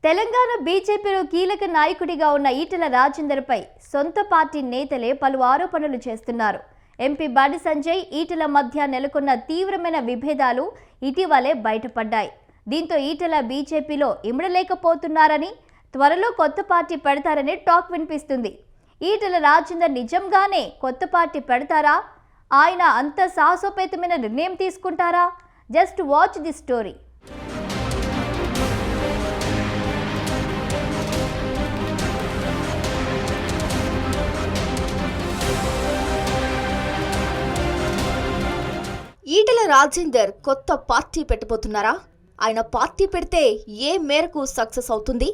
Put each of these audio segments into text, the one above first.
తెలంగాణ బీజేపీలో కీలక నాయకుడిగా ఉన్న ఈటెల రాజేందర్పై సొంత పార్టీ నేతలే పలు ఆరోపణలు చేస్తున్నారు. ఎంపీ బండి సంజయ్, ఈటెల మధ్య నెలకొన్న తీవ్రమైన విభేదాలు ఇటీవలే బయటపడ్డాయి. దీంతో ఈటెల బీజేపీలో ఇమడలేకపోతున్నారని, త్వరలో కొత్త పార్టీ పెడతారని టాక్ వినిపిస్తుంది. ఈటెల రాజేందర్ నిజంగానే కొత్త పార్టీ పెడతారా? ఆయన అంత సాహసోపేతమైన నిర్ణయం తీసుకుంటారా? Just watch the story. Etela Rajender కొత్త పార్టీ పెట్టబోతున్నారా? ఆయన పార్టీ పెడితే ఏ మేరకు సక్సెస్ అవుతుంది?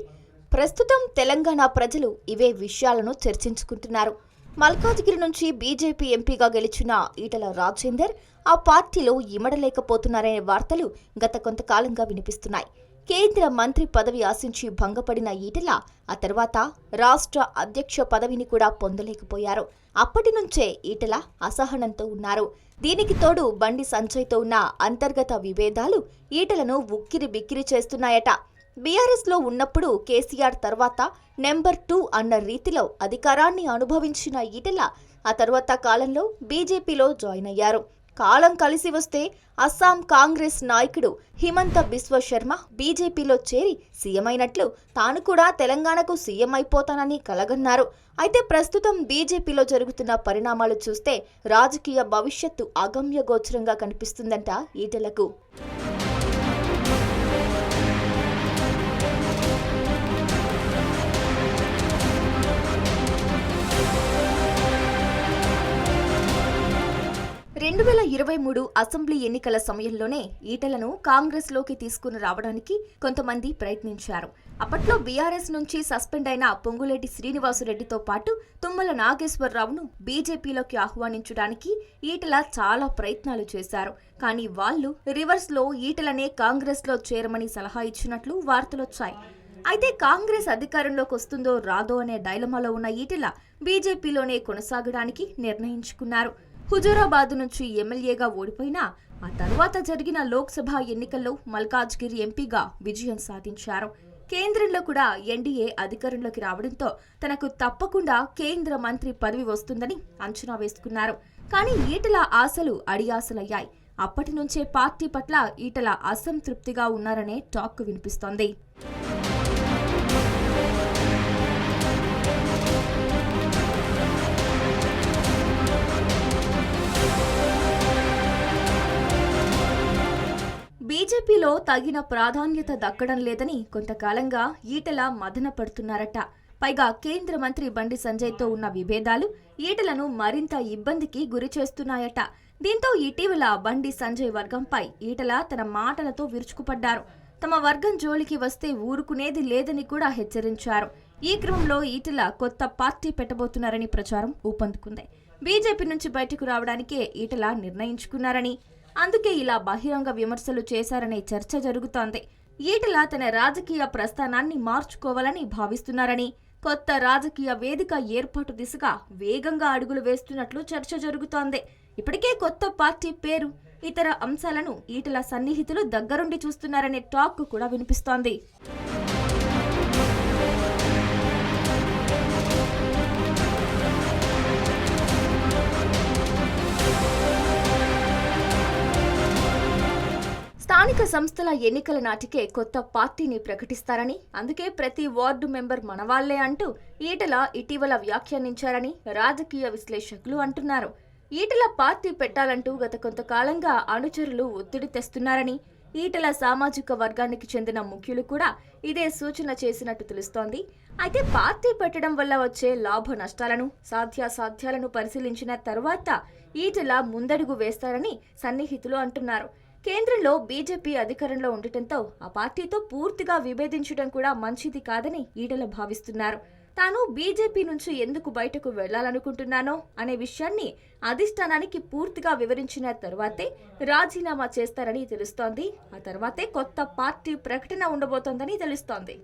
ప్రస్తుతం తెలంగాణ ప్రజలు ఇవే విషయాలను చర్చించుకుంటున్నారు. మల్కాజ్గిరి నుంచి బీజేపీ ఎంపీగా గెలిచిన ఈటెల రాజేందర్ ఆ పార్టీలో ఇమడలేకపోతున్నారనే వార్తలు గత కొంతకాలంగా వినిపిస్తున్నాయి. కేంద్ర మంత్రి పదవి ఆశించి భంగపడిన ఈటెల ఆ తర్వాత రాష్ట్ర అధ్యక్ష పదవిని కూడా పొందలేకపోయారు. అప్పటి నుంచే ఈటెల అసహనంతో ఉన్నారు. దీనికి తోడు బండి సంజయ్తో ఉన్న అంతర్గత విభేదాలు ఈటెలను ఉక్కిరి బిక్కిరి చేస్తున్నాయట. బీఆర్ఎస్ లో ఉన్నప్పుడు కేసీఆర్ తర్వాత నెంబర్ 2 అన్న రీతిలో అధికారాన్ని అనుభవించిన ఈటెల ఆ తర్వాత కాలంలో బీజేపీలో జాయిన్ అయ్యారు. కాలం కలిసి వస్తే అస్సాం కాంగ్రెస్ నాయకుడు హిమంత బిశ్వ శర్మ బీజేపీలో చేరి సీఎం అయినట్లు తాను కూడా తెలంగాణకు సీఎం అయిపోతానని కలగన్నారు. అయితే ప్రస్తుతం బీజేపీలో జరుగుతున్న పరిణామాలు చూస్తే రాజకీయ భవిష్యత్తు అగమ్యగోచరంగా కనిపిస్తుందంట ఈటెలకు. రెండు 2023 అసెంబ్లీ ఎన్నికల సమయంలోనే ఈటెలను కాంగ్రెస్లోకి తీసుకుని రావడానికి కొంతమంది ప్రయత్నించారు. అప్పట్లో బీఆర్ఎస్ నుంచి సస్పెండ్ అయిన పొంగులేటి శ్రీనివాసురెడ్డితో పాటు తుమ్మల నాగేశ్వరరావును బీజేపీలోకి ఆహ్వానించడానికి ఈటెల చాలా ప్రయత్నాలు చేశారు. కానీ వాళ్లు రివర్స్లో ఈటెలనే కాంగ్రెస్లో చేరమని సలహా ఇచ్చినట్లు వార్తలొచ్చాయి. అయితే కాంగ్రెస్ అధికారంలోకి వస్తుందో రాదో అనే డైలమాలో ఉన్న ఈటెల బీజేపీలోనే కొనసాగడానికి నిర్ణయించుకున్నారు. హుజూరాబాద్ నుంచి ఎమ్మెల్యేగా ఓడిపోయినా ఆ తర్వాత జరిగిన లోక్సభ ఎన్నికల్లో మల్కాజ్గిరి ఎంపీగా విజయం సాధించారు. కేంద్రంలో కూడా ఎన్డీఏ అధికారంలోకి రావడంతో తనకు తప్పకుండా కేంద్ర మంత్రి పదవి వస్తుందని అంచనా వేసుకున్నారు. కానీ ఈటెల ఆశలు అడియాసలయ్యాయి. అప్పటి నుంచే పార్టీ పట్ల ఈటెల అసంతృప్తిగా ఉన్నారనే టాక్ వినిపిస్తోంది. బీజేపీలో తగిన ప్రాధాన్యత దక్కడం లేదని కొంతకాలంగా ఈటెల మదన పడుతున్నారట. పైగా కేంద్ర మంత్రి బండి సంజయ్తో ఉన్న విభేదాలు ఈటెలను మరింత ఇబ్బందికి గురి చేస్తున్నాయట. దీంతో ఇటీవల బండి సంజయ్ వర్గంపై ఈటెల తన మాటలతో విరుచుకుపడ్డారు. తమ వర్గం జోలికి వస్తే ఊరుకునేది లేదని కూడా హెచ్చరించారు. ఈ క్రమంలో ఈటెల కొత్త పార్టీ పెట్టబోతున్నారని ప్రచారం ఊపందుకుంది. బీజేపీ నుంచి బయటకు రావడానికే ఈటెల నిర్ణయించుకున్నారని, అందుకే ఇలా బహిరంగ విమర్శలు చేశారనే చర్చ జరుగుతోంది. ఈటెల తన రాజకీయ ప్రస్థానాన్ని మార్చుకోవాలని భావిస్తున్నారని, కొత్త రాజకీయ వేదిక ఏర్పాటు దిశగా వేగంగా అడుగులు వేస్తున్నట్లు చర్చ జరుగుతోంది. ఇప్పటికే కొత్త పార్టీ పేరు, ఇతర అంశాలను ఈటెల సన్నిహితులు దగ్గరుండి చూస్తున్నారనే టాక్ కూడా వినిపిస్తోంది. స్థానిక సంస్థల ఎన్నికల నాటికే కొత్త పార్టీని ప్రకటిస్తారని, అందుకే ప్రతి వార్డు మెంబర్ మనవాళ్లే అంటూ ఈటెల ఇటీవల వ్యాఖ్యానించారని రాజకీయ విశ్లేషకులు అంటున్నారు. ఈటెల పార్టీ పెట్టాలంటూ గత కొంతకాలంగా అనుచరులు ఒత్తిడి తెస్తున్నారని, ఈటెల సామాజిక వర్గానికి చెందిన ముఖ్యులు కూడా ఇదే సూచన చేసినట్టు తెలుస్తోంది. అయితే పార్టీ పెట్టడం వల్ల వచ్చే లాభ నష్టాలను, సాధ్యాసాధ్యాలను పరిశీలించిన తర్వాత ఈటెల ముందడుగు వేస్తారని సన్నిహితులు అంటున్నారు. కేంద్రంలో బీజేపీ అధికారంలో ఉండటంతో ఆ పార్టీతో పూర్తిగా విభేదించడం కూడా మంచిది కాదని ఈటెల భావిస్తున్నారు. తాను బీజేపీ నుంచి ఎందుకు బయటకు వెళ్లాలనుకుంటున్నానో అనే విషయాన్ని అధిష్టానానికి పూర్తిగా వివరించిన తర్వాతే రాజీనామా చేస్తారని తెలుస్తోంది. ఆ తర్వాతే కొత్త పార్టీ ప్రకటన ఉండబోతోందని తెలుస్తోంది.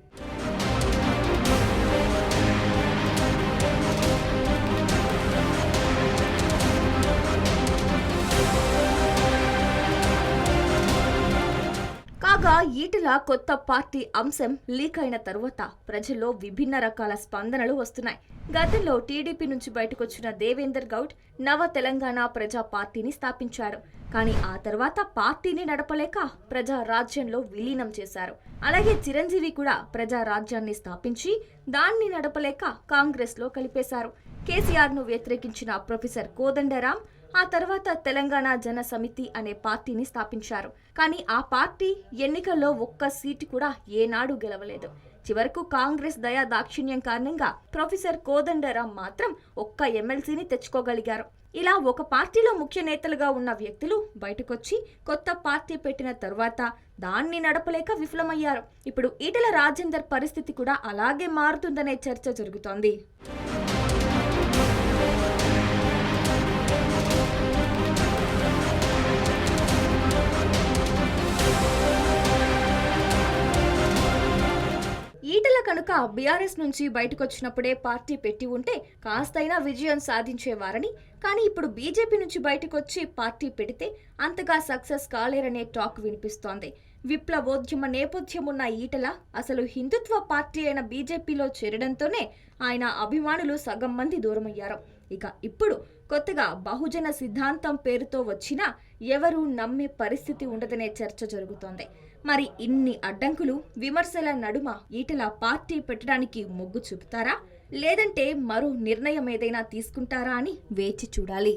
కాగా ఈటెల కొత్త పార్టీ అంశం లీక్ అయిన తరువాత ప్రజల్లో విభిన్న రకాల స్పందనలు వస్తున్నాయి. గతంలో టీడీపీ నుంచి బయటకొచ్చిన దేవేందర్ గౌడ్ నవ తెలంగాణ ప్రజా పార్టీని స్థాపించాడు. కానీ ఆ తర్వాత పార్టీని నడపలేక ప్రజా రాజ్యంలో విలీనం చేశారు. అలాగే చిరంజీవి కూడా ప్రజా రాజ్యాన్ని స్థాపించి దాన్ని నడపలేక కాంగ్రెస్ లో కలిపేశారు. కేసీఆర్ ను వ్యతిరేకించిన ప్రొఫెసర్ కోదండరాం ఆ తర్వాత తెలంగాణ జన సమితి అనే పార్టీని స్థాపించారు. కానీ ఆ పార్టీ ఎన్నికల్లో ఒక్క సీటు కూడా ఏనాడు గెలవలేదు. చివరకు కాంగ్రెస్ దయా దాక్షిణ్యం కారణంగా ప్రొఫెసర్ కోదండరాం మాత్రం ఒక్క ఎమ్మెల్సీని తెచ్చుకోగలిగారు. ఇలా ఒక పార్టీలో ముఖ్య నేతలుగా ఉన్న వ్యక్తులు బయటకొచ్చి కొత్త పార్టీ పెట్టిన తరువాత దాన్ని నడపలేక విఫలమయ్యారు. ఇప్పుడు ఈటెల రాజేందర్ పరిస్థితి కూడా అలాగే మారుతుందనే చర్చ జరుగుతోంది. ఈటెల కనుక బీఆర్ఎస్ నుంచి బయటకొచ్చినప్పుడే పార్టీ పెట్టి ఉంటే కాస్తైనా విజయం సాధించేవారని, కానీ ఇప్పుడు బీజేపీ నుంచి బయటకొచ్చి పార్టీ పెడితే అంతగా సక్సెస్ కాలేరనే టాక్ వినిపిస్తోంది. విప్లవోద్యమ నేపథ్యమున్న ఈటెల అసలు హిందుత్వ పార్టీ అయిన బీజేపీలో చేరడంతోనే ఆయన అభిమానులు సగం మంది దూరమయ్యారు. ఇక ఇప్పుడు కొత్తగా బహుజన సిద్ధాంతం పేరుతో వచ్చినా ఎవరూ నమ్మే పరిస్థితి ఉండదనే చర్చ జరుగుతోంది. మరి ఇన్ని అడ్డంకులు విమర్శల నడుమ ఈటెల పార్టీ పెట్టడానికి మొగ్గు చూపుతారా, లేదంటే మరో నిర్ణయం ఏదైనా తీసుకుంటారా అని వేచి చూడాలి.